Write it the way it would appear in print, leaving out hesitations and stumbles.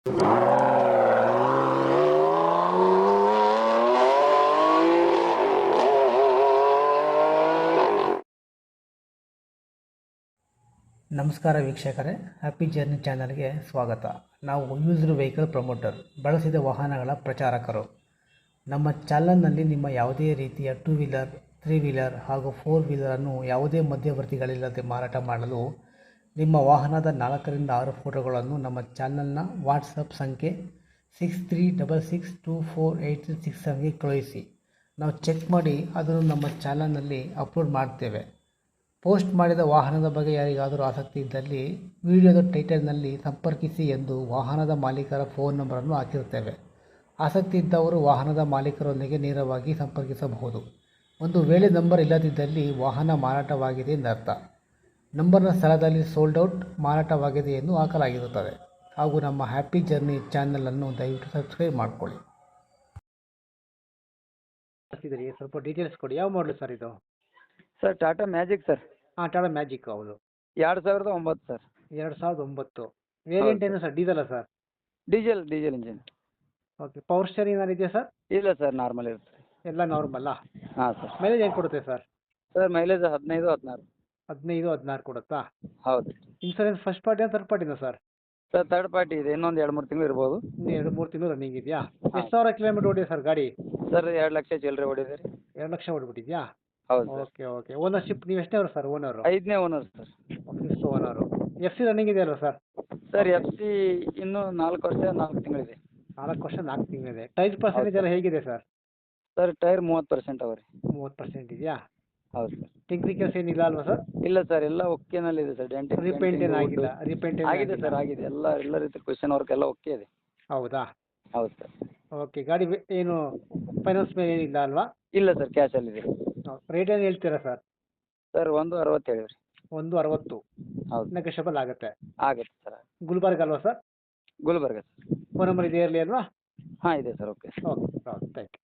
ನಮಸ್ಕಾರ ವೀಕ್ಷಕರೇ, happy journey ಚಾನಲ್ಗೆ ಸ್ವಾಗತ. ನಾವು ಯೂಸ್ಡ್ ವೆಹಿಕಲ್ ಪ್ರಮೋಟರ್, ಬಳಸಿದ ವಾಹನಗಳ ಪ್ರಚಾರಕರು. ನಮ್ಮ ಚಾನಲ್ನಲ್ಲಿ ನಿಮ್ಮ ಯಾವುದೇ ರೀತಿಯ 2 ವೀಲರ್, 3 ವೀಲರ್ ಹಾಗೂ 4 ವೀಲರನ್ನು ಯಾವುದೇ ಮಧ್ಯವರ್ತಿಗಳಿಲ್ಲದೆ ಮಾರಾಟ ಮಾಡಲು ನಿಮ್ಮ ವಾಹನದ 4 ರಿಂದ 6 ಫೋಟೋಗಳನ್ನು ನಮ್ಮ ಚಾನಲ್ನ ವಾಟ್ಸಪ್ ಸಂಖ್ಯೆ 6366248367ಗೆ ಕಳುಹಿಸಿ. ನಾವು ಚೆಕ್ ಮಾಡಿ ಅದನ್ನು ನಮ್ಮ ಚಾನಲ್ನಲ್ಲಿ ಅಪ್ಲೋಡ್ ಮಾಡ್ತೇವೆ. ಪೋಸ್ಟ್ ಮಾಡಿದ ವಾಹನದ ಬಗ್ಗೆ ಯಾರಿಗಾದರೂ ಆಸಕ್ತಿ ಇದ್ದಲ್ಲಿ ವಿಡಿಯೋದ ಟೈಟಲ್ನಲ್ಲಿ ಸಂಪರ್ಕಿಸಿ ಎಂದು ವಾಹನದ ಮಾಲೀಕರ ಫೋನ್ ನಂಬರನ್ನು ಹಾಕಿರುತ್ತೇವೆ. ಆಸಕ್ತಿ ಇದ್ದವರು ವಾಹನದ ಮಾಲೀಕರೊಂದಿಗೆ ನೇರವಾಗಿ ಸಂಪರ್ಕಿಸಬಹುದು. ಒಂದು ವೇಳೆ ನಂಬರ್ ಇಲ್ಲದಿದ್ದಲ್ಲಿ ವಾಹನ ಮಾರಾಟವಾಗಿದೆ ಎಂದರ್ಥ. ನಂಬರ್ನ ಸ್ಥಳದಲ್ಲಿ ಸೋಲ್ಡ್ ಔಟ್, ಮಾರಾಟವಾಗಿದೆ ಎಂದು ಹಾಕಲಾಗಿರುತ್ತದೆ. ಹಾಗೂ ನಮ್ಮ ಹ್ಯಾಪಿ ಜರ್ನಿ ಚಾನಲನ್ನು ದಯವಿಟ್ಟು ಸಬ್ಸ್ಕ್ರೈಬ್ ಮಾಡಿಕೊಳ್ಳಿ. ಸ್ವಲ್ಪ ಡೀಟೇಲ್ಸ್ ಕೊಡಿ. ಯಾವ ಮಾಡಲು ಸರ್ ಇದು? Sir Tata magic sir. Tata magic. ಹೌದು, 2009 ಸರ್. 2009. ವೇರಿಯಂಟ್ ಏನು sir? Diesel sir? Diesel engine. Okay. Power steering ಏನಾರು ಇದೆಯಾ ಸರ್? ಇಲ್ಲ ಸರ್, ನಾರ್ಮಲ್ ಇರುತ್ತೆ. ಎಲ್ಲ ನಾರ್ಮಲ್ಲಾ? ಹಾಂ ಸರ್. ಮೈಲೇಜ್ ಏನು ಕೊಡುತ್ತೆ ಸರ್? Sir mileage 15-16. 15-16 ಕೊಡುತ್ತಾ? ಹೌದು. ಇನ್ಸೂರೆನ್ಸ್ ಫಸ್ಟ್ ಪಾರ್ಟಿನ ಥರ್ಡ್ ಪಾರ್ಟಿನ ಸರ್? ಸರ್ ಥರ್ಡ್ ಪಾರ್ಟಿ ಇದೆ, ಇನ್ನೊಂದು 2-3 ತಿಂಗಳು ಇರ್ಬೋದು. ಇನ್ನು 2-3 ತಿಂಗಳು ರನ್ನಿಂಗ್ ಇದೆಯಾ? ಎಷ್ಟು ಸಾವಿರ ಕಿಲೋಮೀಟರ್ ಓಡಿದೆ ಸರ್ ಗಾಡಿ? ಸರ್ 2 ಲಕ್ಷ ಚಿಲ್ಲರೆ ಓಡಿದೆ ರೀ. 2 ಲಕ್ಷ ಓಡಿಬಿಟ್ಟಿದ್ಯಾ? ಹೌದು ಸರ್. Okay okay. ಓನರ್ಶಿಪ್ ನೀವು ಎಷ್ಟನೇ ಅವರು ಸರ್? ಓನರು? 5ನೇ owner sir. 5th owner. F C running ಇದೆಯಲ್ಲ ಸರ್? ಸರ್ ಎಫ್ ಸಿ ಇನ್ನೂ 4 ವರ್ಷ 4 ತಿಂಗಳಿದೆ. 4 ವರ್ಷ 4 ತಿಂಗಳಿದೆ. ಟೈರ್ ಪರ್ಸೆಂಟೇಜ್ ಎಲ್ಲ ಹೇಗಿದೆ ಸರ್? ಸರ್ ಟೈರ್ 30% ಅವ ರೀ. 30% ಇದೆಯಾ? ಹೌದು ಸರ್. ಟೆಕ್ನಿಕಲ್ಸ್ ಏನಿಲ್ಲ ಅಲ್ವಾ ಸರ್? ಇಲ್ಲ ಸರ್, ಎಲ್ಲ ಓಕೆನಲ್ಲಿದೆ ಸರ್. ರಿಪೇಂಟ್ ಏನು ಆಗಿಲ್ಲ? ರಿಪೇಂಟ್ ಆಗಿದೆ ಸರ್, ಆಗಿದೆ. ಎಲ್ಲ ರೀತಿ ಕ್ವೆಶ್ಚನ್ ವರ್ಕ್ ಎಲ್ಲ ಓಕೆ ಇದೆ. ಹೌದಾ? ಹೌದು ಸರ್. ಓಕೆ. ಗಾಡಿ ಏನು ಫೈನಾನ್ಸ್ ಮೇಲೆ ಏನಿಲ್ಲ ಅಲ್ವಾ? ಇಲ್ಲ ಸರ್, ಕ್ಯಾಶಲ್ಲಿದೆ. ರೇಟ್ ಏನು ಹೇಳ್ತೀರಾ ಸರ್? ಸರ್ 1.60 ಹೇಳಿರಿ. 1.60. ಹೌದು. ನೆಗೋಷಿಯಬಲ್ ಆಗುತ್ತೆ? ಆಗುತ್ತೆ ಸರ್. ಗುಲ್ಬರ್ಗ ಅಲ್ವಾ sir? Gulbarga sir. Phone number ಇದೆ ಇರಲಿ ಅಲ್ವಾ? ಹಾಂ ಇದೆ sir. Okay. Okay. Thank you.